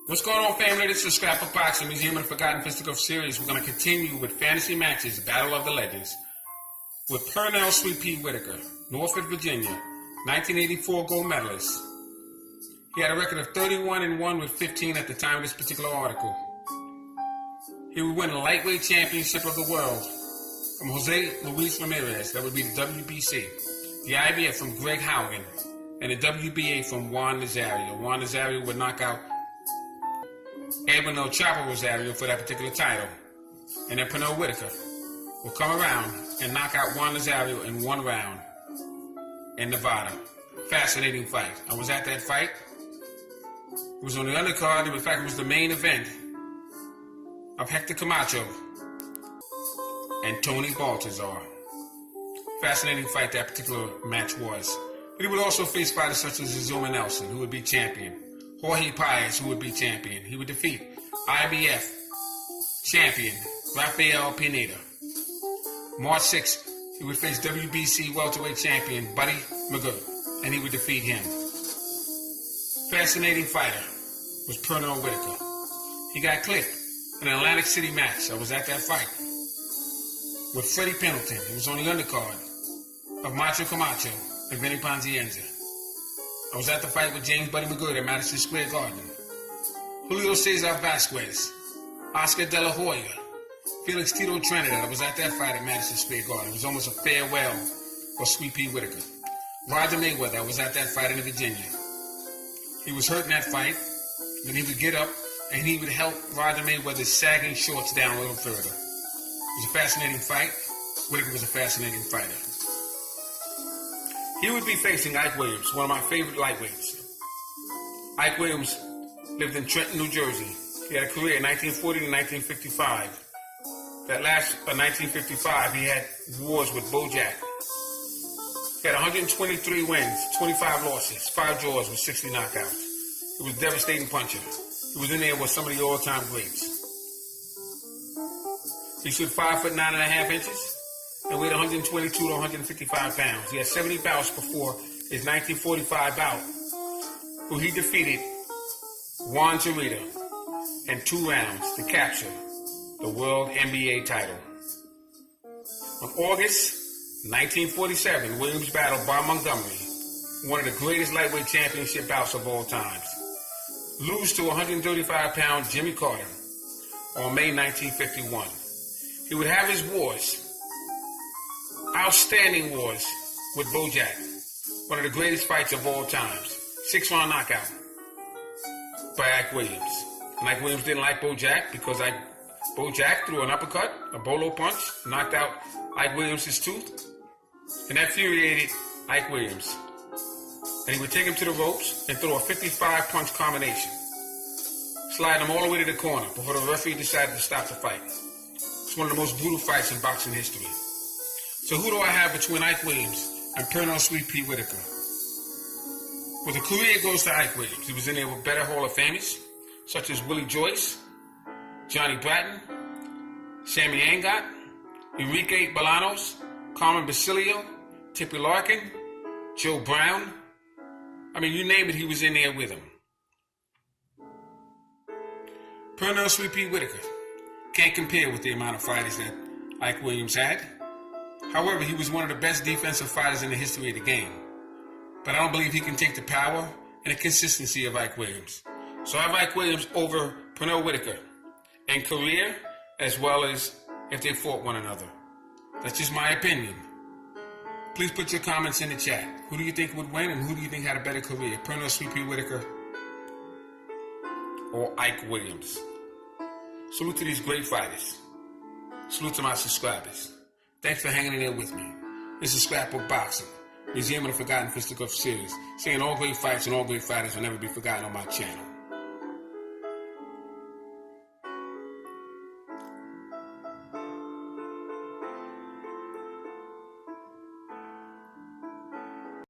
What's going on, family? This is Scrapbook Boxing, Museum of the Forgotten Fisticuffs series. We're going to continue with fantasy matches, Battle of the Legends, with Pernell Sweet Pea Whitaker, Norfolk, Virginia, 1984 gold medalist. He had a record of 31-1 with 15 at the time of this particular article. He would win a lightweight championship of the world from Jose Luis Ramirez, that would be the WBC, the IBF from Greg Haugen, and the WBA from Juan Nazario. Juan Nazario would knock out Edwin El Chapo Rosario for that particular title. And then Pernell Whitaker will come around and knock out Juan Nazario in one round in Nevada. Fascinating fight. I was at that fight. It was on the undercard. In fact, it was the main event of Hector Camacho and Tony Baltazar. Fascinating fight that particular match was. But he would also face fighters such as Azuma Nelson, who would be champion. Jorge Paez, who would be champion. He would defeat IBF champion Rafael Pineda. March 6th, he would face WBC welterweight champion Buddy McGirt, and he would defeat him. Fascinating fighter was Pernell Whitaker. He got clipped in an Atlantic City match. I was at that fight with Freddie Pendleton. He was on the undercard of Macho Camacho and Vinny Ponzienza. I was at the fight with James Buddy McGirt at Madison Square Garden. Julio Cesar Vasquez, Oscar De La Hoya, Felix Tito Trinidad. I was at that fight at Madison Square Garden. It was almost a farewell for Sweet Pea Whitaker. Roger Mayweather. I was at that fight in Virginia. He was hurt in that fight. Then he would get up and he would help Roger Mayweather's sagging shorts down a little further. It was a fascinating fight. Whitaker was a fascinating fighter. He would be facing Ike Williams, one of my favorite lightweights. Ike Williams lived in Trenton, New Jersey. He had a career in 1940 to 1955. That last 1955, he had wars with Bo Jack. He had 123 wins, 25 losses, 5 draws with 60 knockouts. He was a devastating puncher. He was in there with some of the all-time greats. He stood 5 foot 9.5 and weighed 122 to 155 pounds. He had 70 bouts before his 1945 bout, who he defeated Juan Torita in 2 rounds to capture the World NBA title. On August 1947, Williams battled Bob Montgomery, one of the greatest lightweight championship bouts of all times. Lose to 135-pound Jimmy Carter on May 1951. He would have his wars, outstanding wars, with Bo Jack, one of the greatest fights of all times. 6-round knockout by Ike Williams. And Ike Williams didn't like Bo Jack because Bo Jack threw an uppercut, a bolo punch, knocked out Ike Williams' tooth, and that infuriated Ike Williams. And he would take him to the ropes and throw a 55-punch combination, slide him all the way to the corner before the referee decided to stop the fight. It's one of the most brutal fights in boxing history. So who do I have between Ike Williams and Pernell Sweet Pea Whitaker? Well, the career goes to Ike Williams. He was in there with better Hall of Famers, such as Willie Joyce, Johnny Bratton, Sammy Angot, Enrique Bolanos, Carmen Basilio, Tippy Larkin, Joe Brown. I mean, you name it, he was in there with him. Pernell Sweet Pea Whitaker can't compare with the amount of fighters that Ike Williams had. However, he was one of the best defensive fighters in the history of the game. But I don't believe he can take the power and the consistency of Ike Williams. So I have Ike Williams over Pernell Whitaker in career as well as if they fought one another. That's just my opinion. Please put your comments in the chat. Who do you think would win and who do you think had a better career? Pernell Sweet Pea Whitaker or Ike Williams? Salute to these great fighters. Salute to my subscribers. Thanks for hanging in there with me. This is Scrapbook Boxing, Museum of the Forgotten Fisticuffs series, saying all great fights and all great fighters will never be forgotten on my channel.